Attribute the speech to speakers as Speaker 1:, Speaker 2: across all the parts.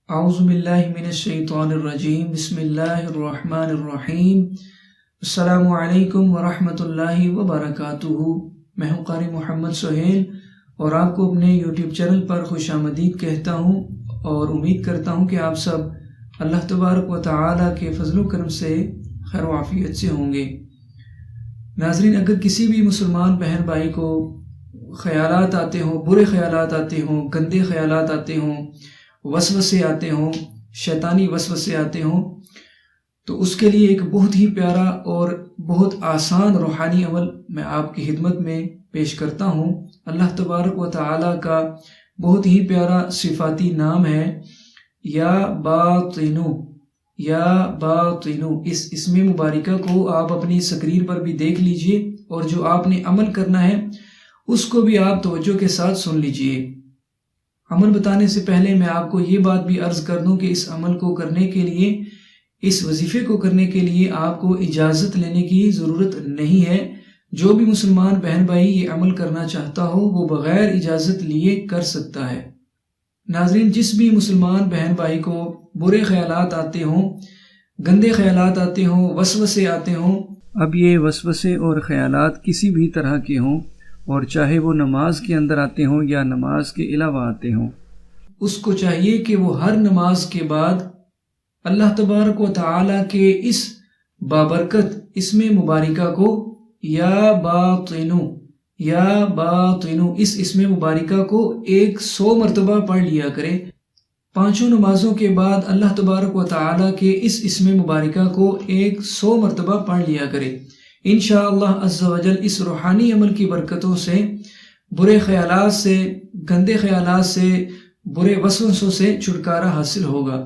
Speaker 1: اعوذ باللہ من الشیطان الرجیم بسم اللہ الرحمن الرحیم السلام علیکم ورحمۃ اللہ وبرکاتہ۔ میں ہوں قاری محمد سہیل اور آپ کو اپنے یوٹیوب چینل پر خوش آمدید کہتا ہوں اور امید کرتا ہوں کہ آپ سب اللہ تبارک و تعالی کے فضل و کرم سے خیر و عافیت سے ہوں گے۔ ناظرین، اگر کسی بھی مسلمان بہن بھائی کو خیالات آتے ہوں، برے خیالات آتے ہوں، گندے خیالات آتے ہوں، وسوسے آتے ہوں، شیطانی وسوسے آتے ہوں، تو اس کے لیے ایک بہت ہی پیارا اور بہت آسان روحانی عمل میں آپ کی خدمت میں پیش کرتا ہوں۔ اللہ تبارک و تعالی کا بہت ہی پیارا صفاتی نام ہے یا باطنو۔ یا باطنو، اس اسم مبارکہ کو آپ اپنی سکرین پر بھی دیکھ لیجئے اور جو آپ نے عمل کرنا ہے اس کو بھی آپ توجہ کے ساتھ سن لیجئے۔ عمل بتانے سے پہلے میں آپ کو یہ بات بھی عرض کر دوں کہ اس عمل کو کرنے کے لیے، اس وظیفے کو کرنے کے لیے آپ کو اجازت لینے کی ضرورت نہیں ہے۔ جو بھی مسلمان بہن بھائی یہ عمل کرنا چاہتا ہو وہ بغیر اجازت لیے کر سکتا ہے۔ ناظرین، جس بھی مسلمان بہن بھائی کو برے خیالات آتے ہوں، گندے خیالات آتے ہوں، وسوسے آتے ہوں، اب یہ وسوسے اور خیالات کسی بھی طرح کے ہوں اور چاہے وہ نماز کے اندر آتے ہوں یا نماز کے علاوہ آتے ہوں، اس کو چاہیے کہ وہ ہر نماز کے بعد اللہ تبارک و تعالی کے اس بابرکت اسم مبارکہ کو یا باطنو اس اسم مبارکہ کو 100 مرتبہ پڑھ لیا کرے۔ 5 نمازوں کے بعد اللہ تبارک و تعالی کے اس اسم مبارکہ کو 100 مرتبہ پڑھ لیا کرے۔ انشاءاللہ عز و جل اس روحانی عمل کی برکتوں سے برے خیالات سے، گندے خیالات سے، برے وسوسوں سے چھٹکارا حاصل ہوگا۔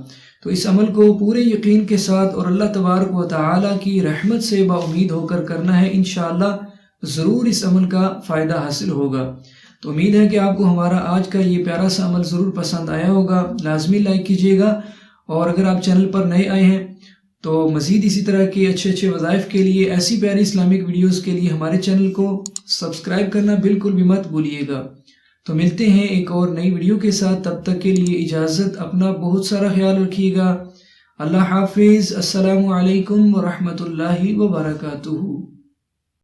Speaker 1: تو اس عمل کو پورے یقین کے ساتھ اور اللہ تبارک و تعالی کی رحمت سے با امید ہو کر کرنا ہے۔ انشاءاللہ ضرور اس عمل کا فائدہ حاصل ہوگا۔ تو امید ہے کہ آپ کو ہمارا آج کا یہ پیارا سا عمل ضرور پسند آیا ہوگا۔ لازمی لائک کیجیے گا، اور اگر آپ چینل پر نئے آئے ہیں تو مزید اسی طرح کے اچھے وظائف کے لیے، ایسی پیاری اسلامک ویڈیوز کے لیے ہمارے چینل کو سبسکرائب کرنا بالکل بھی مت بھولیے گا۔ تو ملتے ہیں ایک اور نئی ویڈیو کے ساتھ، تب تک کے لیے اجازت، اپنا بہت سارا خیال رکھیے گا۔ اللہ حافظ۔ السلام علیکم ورحمۃ اللہ وبرکاتہ۔